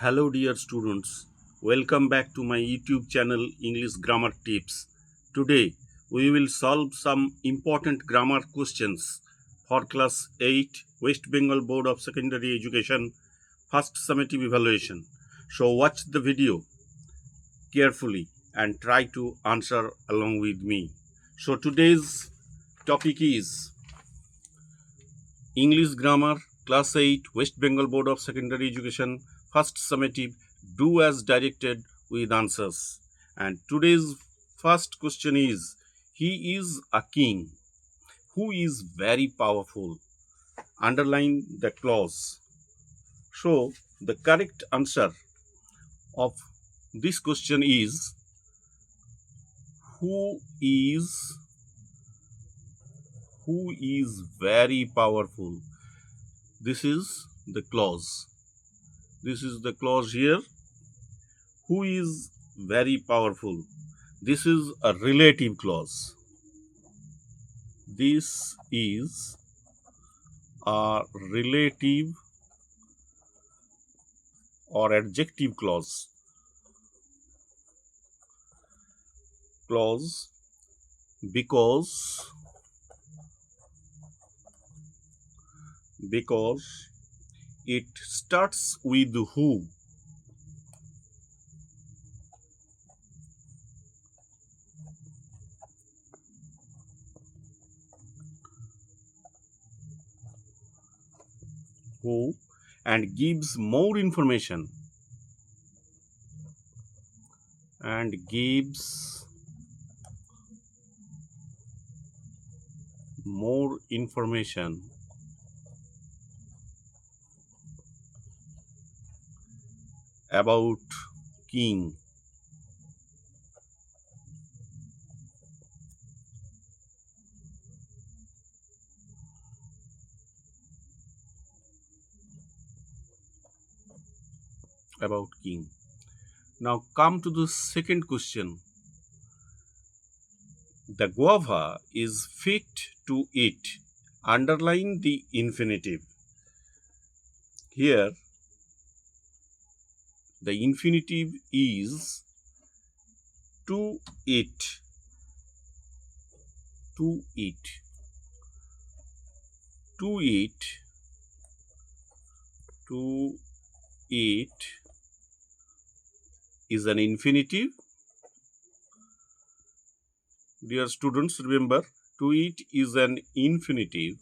Hello dear students, welcome back to my YouTube channel English Grammar Tips. Today we will solve some important grammar questions for class 8 West Bengal Board of Secondary Education first summative evaluation. So watch the video carefully and try to answer along with me. So today's topic is English Grammar, Class 8, West Bengal Board of Secondary Education, first summative, do as directed with answers. And today's first question is, he is a king who is very powerful. Underline the clause. So, the correct answer of this question is, who is very powerful. This is the clause. This is the clause here. Who is very powerful. This is a relative clause. This is a relative or adjective clause. Because it starts with who. Who and gives more information. And gives more information about king. About king. Now come to the second question. The guava is fit to eat. Underline the infinitive. Here the infinitive is to eat. To eat. To eat. To eat is an infinitive. Dear students, remember, to eat is an infinitive.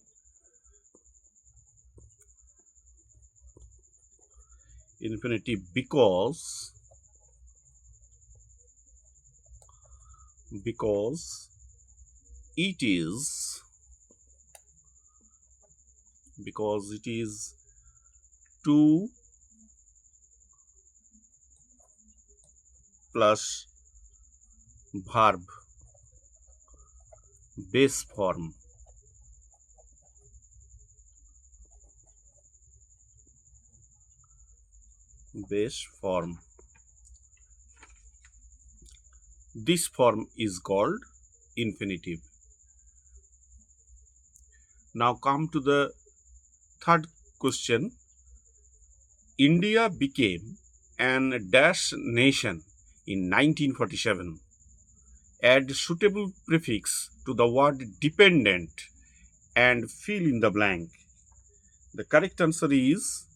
Infinitive because it is to plus verb base form. Base form. This form is called infinitive. Now come to the third question. India became an dash nation in 1947. Add suitable prefix to the word dependent and fill in the blank. The correct answer is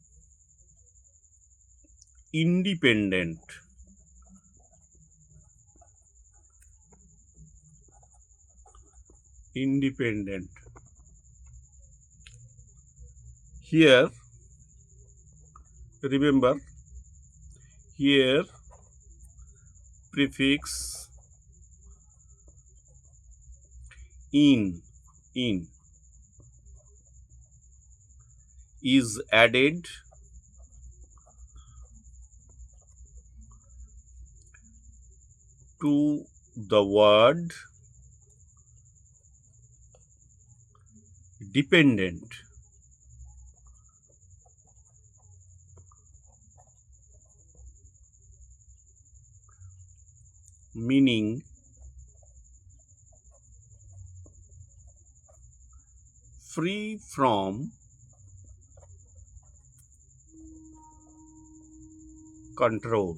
independent. Independent. Here, remember, here prefix in is added to the word dependent. Meaning free from control.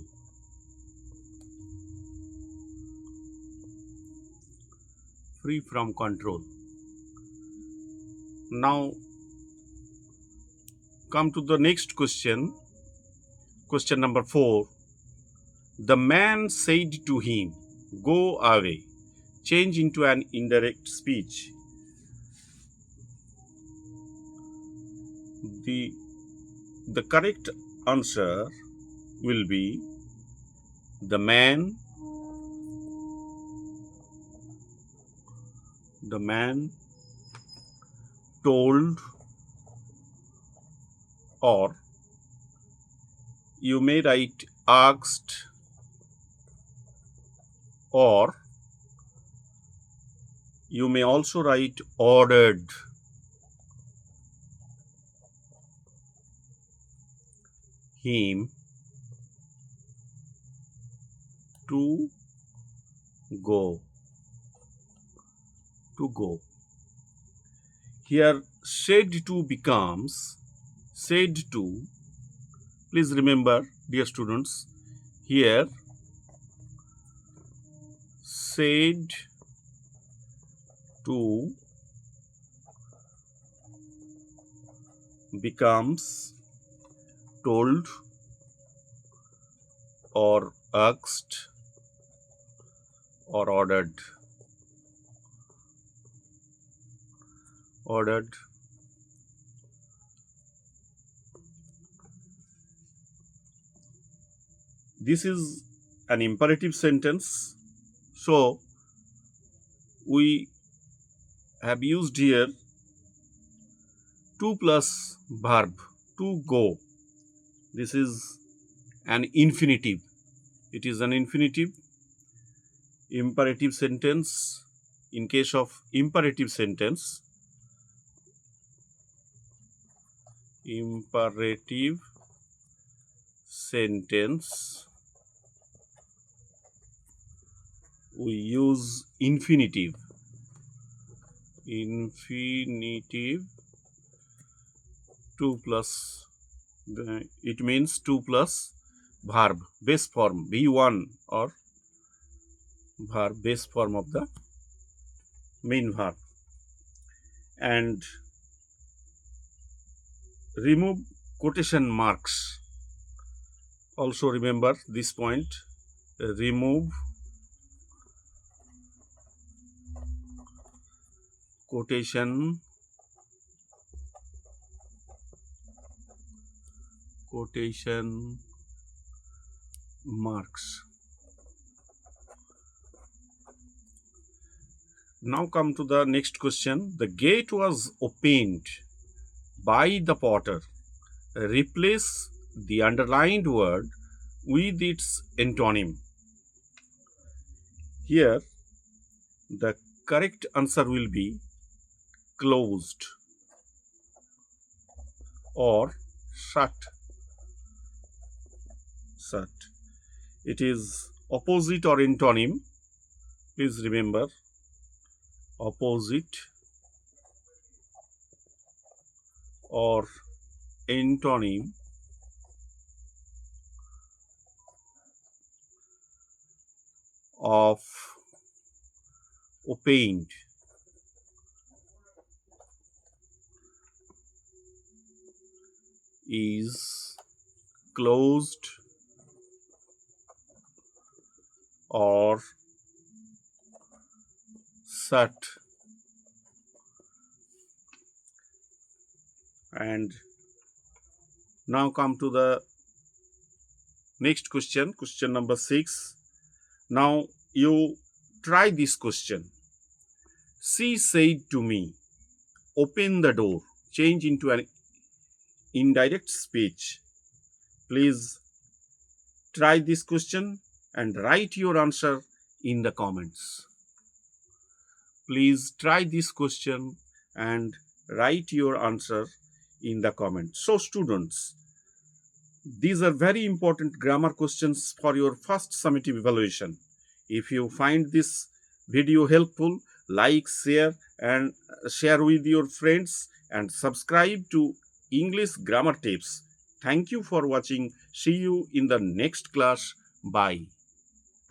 Free from control. Now come to the next question. Question number 4. The man said to him, "Go away." Change into an indirect speech. The correct answer will be the man told, or you may write asked, or you may also write ordered him to go. Here said to becomes said to. Please remember, dear students, here said to becomes told or asked or ordered. This is an imperative sentence, so we have used here to plus verb to go. This is an infinitive. It is an infinitive imperative sentence. In case of imperative sentence, we use infinitive. Two plus, it means 2 plus verb, base form, VIII, or verb, base form of the main verb. And remove quotation marks. Also remember this point, remove quotation marks. Now come to the next question. The gate was opened by the potter. Replace the underlined word with its antonym. Here the correct answer will be closed or shut. It is opposite or antonym. Please remember, opposite or antonym of opened. Is closed or shut. And now come to the next question, question number 6. Now you try this question. She said to me, open the door. Change into an indirect speech. Please try this question and write your answer in the comments. Please try this question and write your answer in the comments. So students, these are very important grammar questions for your first summative evaluation. If you find this video helpful, like, share with your friends and subscribe to English Grammar Tips. Thank you for watching. See you in the next class. Bye.